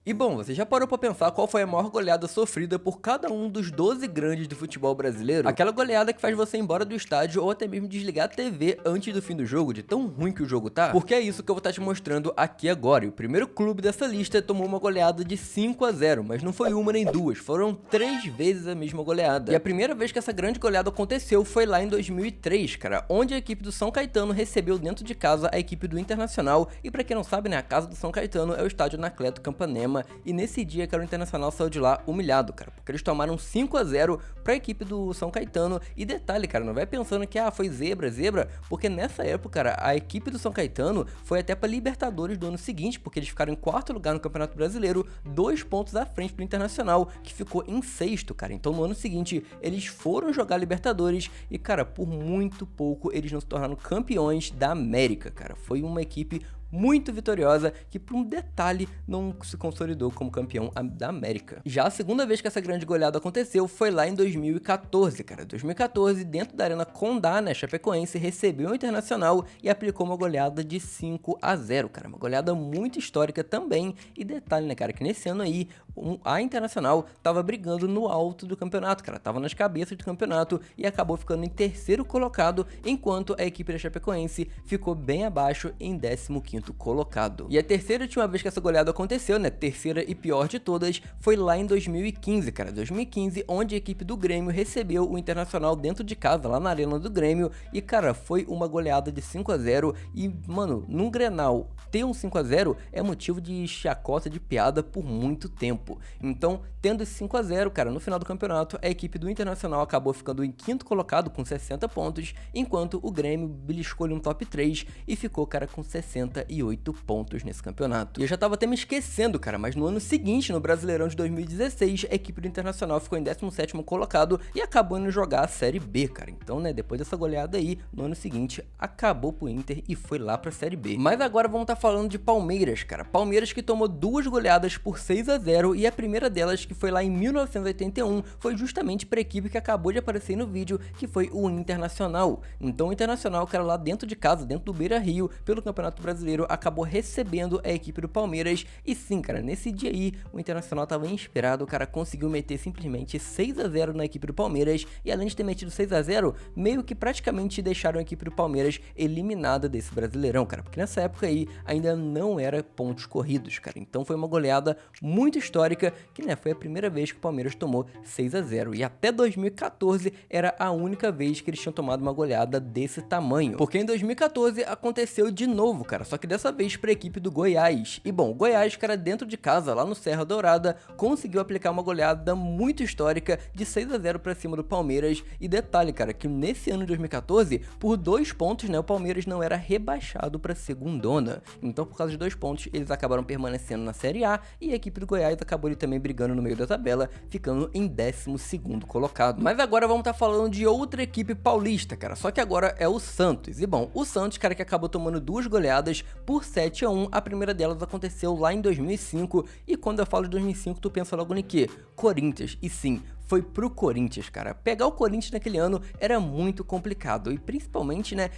E bom, você já parou pra pensar qual foi a maior goleada sofrida por cada um dos 12 grandes do futebol brasileiro? Aquela goleada que faz você ir embora do estádio ou até mesmo desligar a TV antes do fim do jogo, de tão ruim que o jogo tá? Porque é isso que eu vou estar te mostrando aqui agora. E o primeiro clube dessa lista tomou uma goleada de 5-0, mas não foi uma nem duas, foram 3 vezes a mesma goleada. E a primeira vez que essa grande goleada aconteceu foi lá em 2003, cara, onde a equipe do São Caetano recebeu dentro de casa a equipe do Internacional. E pra quem não sabe, né, a casa do São Caetano é o estádio Anacleto Campanema. E nesse dia, cara, o Internacional saiu de lá humilhado, cara, porque eles tomaram 5-0 pra equipe do São Caetano. E detalhe, cara, não vai pensando que foi zebra, porque nessa época, cara, a equipe do São Caetano foi até pra Libertadores do ano seguinte, porque eles ficaram em 4º lugar no Campeonato Brasileiro, 2 pontos à frente do Internacional, que ficou em 6º, cara. Então no ano seguinte, eles foram jogar Libertadores e, cara, por muito pouco eles não se tornaram campeões da América, cara. Foi uma equipe muito vitoriosa, que por um detalhe não se consolidou como campeão da América. Já a segunda vez que essa grande goleada aconteceu foi lá em 2014, cara. 2014, dentro da Arena Condá, né, Chapecoense recebeu o Internacional e aplicou uma goleada de 5-0, cara. Uma goleada muito histórica também. E detalhe, né, cara, que nesse ano aí, a Internacional tava brigando no alto do campeonato, cara. Tava nas cabeças do campeonato e acabou ficando em 3º colocado, enquanto a equipe da Chapecoense ficou bem abaixo em 15º colocado. E a terceira e última vez que essa goleada aconteceu, né, terceira e pior de todas, foi lá em 2015, cara, 2015, onde a equipe do Grêmio recebeu o Internacional dentro de casa, lá na Arena do Grêmio, e cara, foi uma goleada de 5-0, e mano, num Grenal, ter um 5-0 é motivo de chacota, de piada por muito tempo. Então, tendo esse 5-0, cara, no final do campeonato, a equipe do Internacional acabou ficando em 5º colocado com 60 pontos, enquanto o Grêmio beliscou um top 3 e ficou, cara, com 68 pontos nesse campeonato. E eu já tava até me esquecendo, cara, mas no ano seguinte, no Brasileirão de 2016, a equipe do Internacional ficou em 17º colocado e acabou indo jogar a Série B, cara. Então, né, depois dessa goleada aí, no ano seguinte, acabou pro Inter e foi lá pra Série B. Mas agora vamos estar falando de Palmeiras, cara. Palmeiras que tomou 2 goleadas por 6-0 e a primeira delas, que foi lá em 1981, foi justamente pra equipe que acabou de aparecer no vídeo, que foi o Internacional. Então o Internacional, cara, lá dentro de casa, dentro do Beira-Rio, pelo Campeonato Brasileiro, acabou recebendo a equipe do Palmeiras. E sim, cara, nesse dia aí, o Internacional tava inspirado, o cara conseguiu meter simplesmente 6-0 na equipe do Palmeiras, e além de ter metido 6-0, meio que praticamente deixaram a equipe do Palmeiras eliminada desse Brasileirão, cara, porque nessa época aí ainda não era pontos corridos, cara. Então foi uma goleada muito histórica, que, né, foi a primeira vez que o Palmeiras tomou 6-0, e até 2014 era a única vez que eles tinham tomado uma goleada desse tamanho, porque em 2014 aconteceu de novo, cara, só que dessa vez para a equipe do Goiás. E bom, o Goiás, cara, dentro de casa, lá no Serra Dourada, conseguiu aplicar uma goleada muito histórica de 6-0 para cima do Palmeiras. E detalhe, cara, que nesse ano de 2014, por 2 pontos, né, o Palmeiras não era rebaixado para segundona. Então, por causa de 2 pontos, eles acabaram permanecendo na Série A e a equipe do Goiás acabou ali também brigando no meio da tabela, ficando em 12º colocado. Mas agora vamos estar falando de outra equipe paulista, cara, só que agora é o Santos. E bom, o Santos, cara, que acabou tomando 2 goleadas por 7-1, a primeira delas aconteceu lá em 2005, e quando eu falo de 2005, tu pensa logo em quê? Corinthians, e sim, foi pro Corinthians, cara. Pegar o Corinthians naquele ano era muito complicado, e principalmente, né,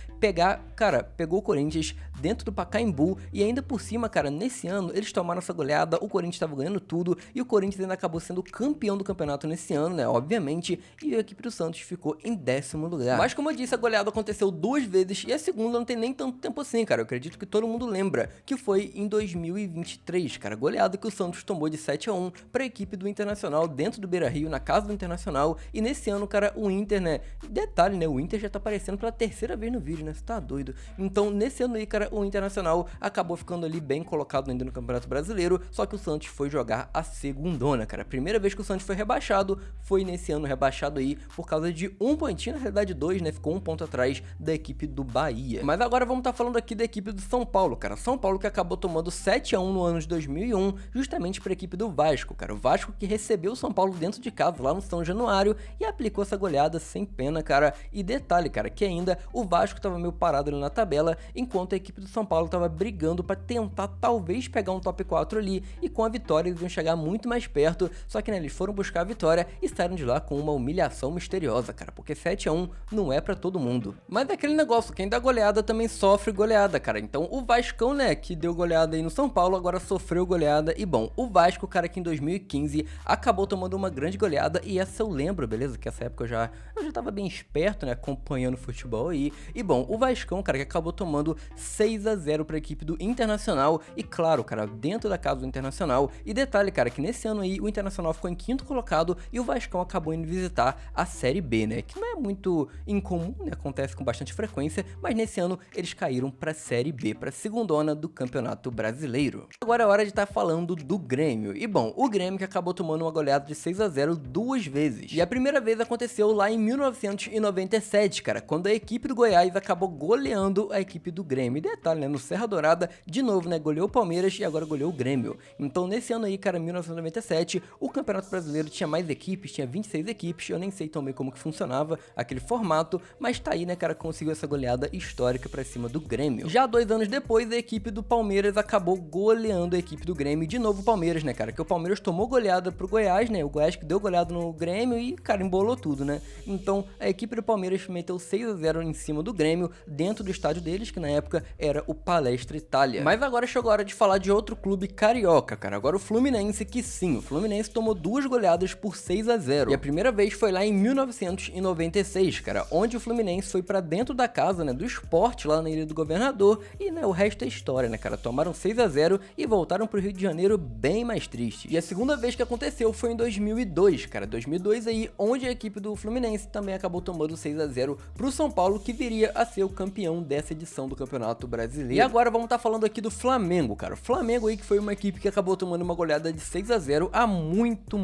pegou o Corinthians dentro do Pacaembu, e ainda por cima, cara, nesse ano, eles tomaram essa goleada, o Corinthians tava ganhando tudo, e o Corinthians ainda acabou sendo campeão do campeonato nesse ano, né, obviamente, e a equipe do Santos ficou em 10º lugar. Mas como eu disse, a goleada aconteceu 2 vezes, e a segunda não tem nem tanto tempo assim, cara. Eu acredito que todo mundo lembra, que foi em 2023, cara, goleada que o Santos tomou de 7-1 pra equipe do Internacional dentro do Beira-Rio, na casa do Internacional. E nesse ano, cara, o Inter, né, detalhe, né, o Inter já tá aparecendo pela 3ª vez no vídeo, né, você tá doido. Então, nesse ano aí, cara, o Internacional acabou ficando ali bem colocado ainda no Campeonato Brasileiro, só que o Santos foi jogar a segundona, cara. A primeira vez que o Santos foi rebaixado, foi nesse ano rebaixado aí, por causa de 1 pontinho, na realidade 2, né, ficou 1 ponto atrás da equipe do Bahia. Mas agora vamos estar falando aqui da equipe do São Paulo, cara. São Paulo que acabou tomando 7-1 no ano de 2001, justamente para a equipe do Vasco, cara. O Vasco que recebeu o São Paulo dentro de casa, lá lá no São Januário e aplicou essa goleada sem pena, cara. E detalhe, cara, que ainda o Vasco tava meio parado ali na tabela, enquanto a equipe do São Paulo tava brigando pra tentar talvez pegar um top 4 ali, e com a vitória eles iam chegar muito mais perto, só que né, eles foram buscar a vitória e saíram de lá com uma humilhação misteriosa, cara, porque 7-1 não é pra todo mundo. Mas é aquele negócio, quem dá goleada também sofre goleada, cara. Então o Vascão, né, que deu goleada aí no São Paulo, agora sofreu goleada. E bom, o Vasco, cara, que em 2015 acabou tomando uma grande goleada, e essa eu lembro, beleza? Que essa época eu já tava bem esperto, né, acompanhando futebol aí. E bom, o Vascão, cara, que acabou tomando 6-0 pra equipe do Internacional, e claro, cara, dentro da casa do Internacional. E detalhe, cara, que nesse ano aí o Internacional ficou em 5º colocado e o Vascão acabou indo visitar a Série B, né, que não é muito incomum, né, acontece com bastante frequência, mas nesse ano eles caíram pra Série B, pra segundona do Campeonato Brasileiro. Agora é hora de estar falando do Grêmio. E bom, o Grêmio que acabou tomando uma goleada de 6-0 duas vezes. E a primeira vez aconteceu lá em 1997, cara, quando a equipe do Goiás acabou goleando a equipe do Grêmio. E detalhe, né, no Serra Dourada, de novo, né, goleou o Palmeiras e agora goleou o Grêmio. Então nesse ano aí, cara, 1997, o Campeonato Brasileiro tinha mais equipes, tinha 26 equipes, eu nem sei tão bem como que funcionava aquele formato, mas tá aí, né, cara, conseguiu essa goleada histórica pra cima do Grêmio. Já 2 anos depois, a equipe do Palmeiras acabou goleando a equipe do Grêmio, de novo o Palmeiras, né, cara, que o Palmeiras tomou goleada pro Goiás, né, o Goiás que deu goleada no Grêmio e, cara, embolou tudo, né. Então a equipe do Palmeiras meteu 6-0 em cima do Grêmio, dentro do estádio deles, que na época era o Palestra Itália. Mas agora chegou a hora de falar de outro clube carioca, cara, agora o Fluminense, que sim, o Fluminense tomou 2 goleadas por 6-0, e a primeira vez foi lá em 1996, cara, onde o Fluminense foi pra dentro da casa, né, do Sport, lá na Ilha do Governador, e, né, o resto é história, né, cara, tomaram 6-0 e voltaram pro Rio de Janeiro bem mais tristes. E a segunda vez que aconteceu foi em 2002, cara, 2002 aí, onde a equipe do Fluminense também acabou tomando 6-0 pro São Paulo, que viria a ser o campeão dessa edição do Campeonato Brasileiro. E agora vamos estar falando aqui do Flamengo, cara, o Flamengo aí que foi uma equipe que acabou tomando uma goleada de 6-0 há muito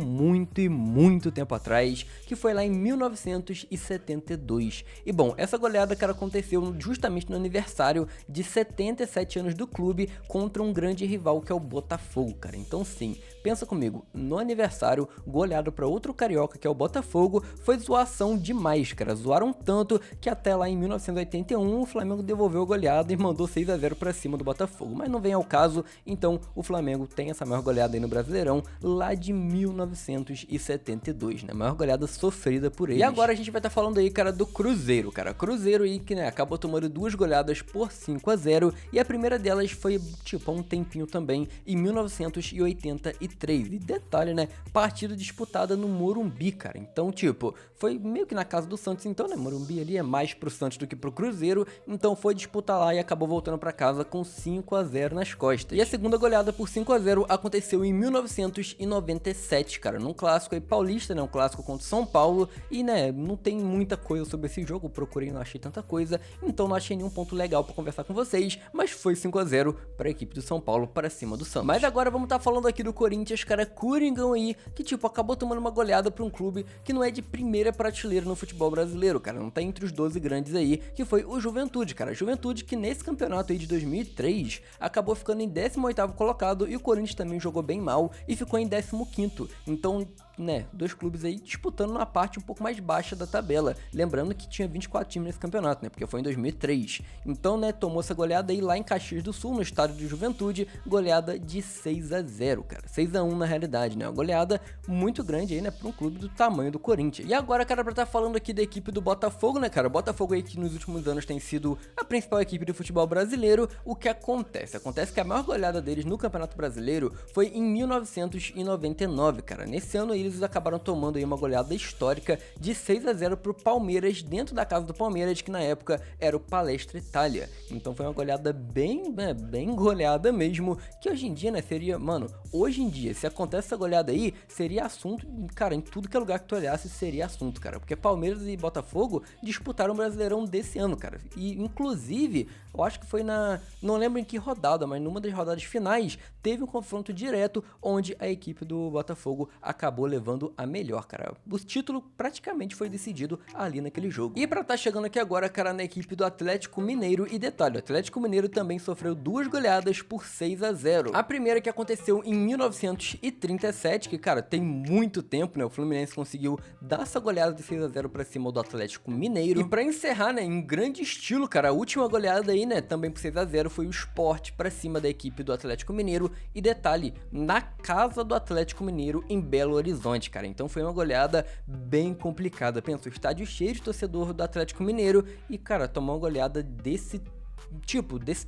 tempo atrás, que foi lá em 1972. E bom, essa goleada, cara, aconteceu justamente no aniversário de 77 anos do clube contra um grande rival que é o Botafogo, cara. Então sim, pensa comigo, no aniversário, goleado para outro carioca que é o Botafogo, foi zoação demais, cara. Zoaram tanto que até lá em 1981 o Flamengo devolveu a goleada e mandou 6-0 pra cima do Botafogo. Mas não vem ao caso, então o Flamengo tem essa maior goleada aí no Brasileirão lá de 1972, né? A maior goleada sofrida por eles. E agora a gente vai estar falando aí, cara, do Cruzeiro, cara. Cruzeiro aí que, né, acabou tomando 2 goleadas por 5-0 e a primeira delas foi, tipo, há um tempinho também, em 1983. E detalhe, né, partida disputada no Morumbi, cara. Então, tipo, foi meio que na casa do Santos, então, né, Morumbi ali é mais pro Santos do que pro Cruzeiro, então foi disputar lá e acabou voltando pra casa com 5-0 nas costas. E a segunda goleada por 5-0 aconteceu em 1997, cara, num clássico aí paulista, né, um clássico contra o São Paulo, e, né, não tem muita coisa sobre esse jogo, procurei, não achei tanta coisa, então não achei nenhum ponto legal pra conversar com vocês, mas foi 5-0 pra equipe do São Paulo para cima do Santos. Mas agora vamos estar falando aqui do Corinthians, cara, Coringão aí, que, tipo, acabou tomando uma goleada pra um clube que não é de primeira prateleira no futebol brasileiro, cara, não tá entre os 12 grandes aí, que foi o Juventude, cara, Juventude que nesse campeonato aí de 2003 acabou ficando em 18º colocado, e o Corinthians também jogou bem mal e ficou em 15º, então, né, 2 clubes aí disputando na parte um pouco mais baixa da tabela, lembrando que tinha 24 times nesse campeonato, né, porque foi em 2003, então, né, tomou essa goleada aí lá em Caxias do Sul, no estádio de Juventude, goleada de 6-0, cara, 6-1 na realidade, né, uma goleada muito grande aí, né, pra um clube do tamanho do Corinthians. E agora, cara, pra estar falando aqui da equipe do Botafogo, né, cara, o Botafogo aí que nos últimos anos tem sido a principal equipe do futebol brasileiro, o que acontece? Acontece que a maior goleada deles no Campeonato Brasileiro foi em 1999, cara, nesse ano aí eles acabaram tomando aí uma goleada histórica de 6-0 pro Palmeiras, dentro da casa do Palmeiras, que na época era o Palestra Itália. Então foi uma goleada bem, né, bem goleada mesmo, que hoje em dia, né, seria, mano, hoje em dia, se acontece essa goleada aí, seria assunto, cara, em tudo que é lugar que tu olhasse seria assunto, cara, porque Palmeiras e Botafogo disputaram o Brasileirão desse ano, cara, e inclusive, eu acho que foi não lembro em que rodada, mas numa das rodadas finais, teve um confronto direto, onde a equipe do Botafogo acabou levando levando a melhor, cara. O título praticamente foi decidido ali naquele jogo. E pra tá chegando aqui agora, cara, na equipe do Atlético Mineiro, e detalhe, o Atlético Mineiro também sofreu 2 goleadas por 6-0. A primeira que aconteceu em 1937, que, cara, tem muito tempo, né? O Fluminense conseguiu dar essa goleada de 6-0 pra cima do Atlético Mineiro. E pra encerrar, né, em grande estilo, cara, a última goleada aí, né, também por 6-0 foi o Sport pra cima da equipe do Atlético Mineiro, e detalhe, na casa do Atlético Mineiro em Belo Horizonte, cara. Então foi uma goleada bem complicada. Pensa, o estádio cheio de torcedor do Atlético Mineiro e, cara, tomar uma goleada desse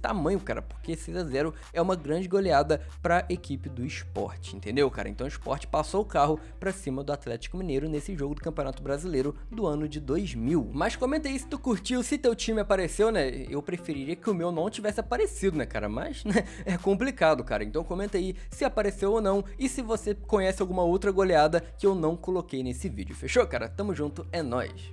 tamanho, cara, porque 6-0 é uma grande goleada pra equipe do Sport, entendeu, cara? Então o Sport passou o carro pra cima do Atlético Mineiro nesse jogo do Campeonato Brasileiro do ano de 2000. Mas comenta aí se tu curtiu, se teu time apareceu, né? Eu preferiria que o meu não tivesse aparecido, né, cara? Mas, né, é complicado, cara. Então comenta aí se apareceu ou não e se você conhece alguma outra goleada que eu não coloquei nesse vídeo. Fechou, cara? Tamo junto, é nóis!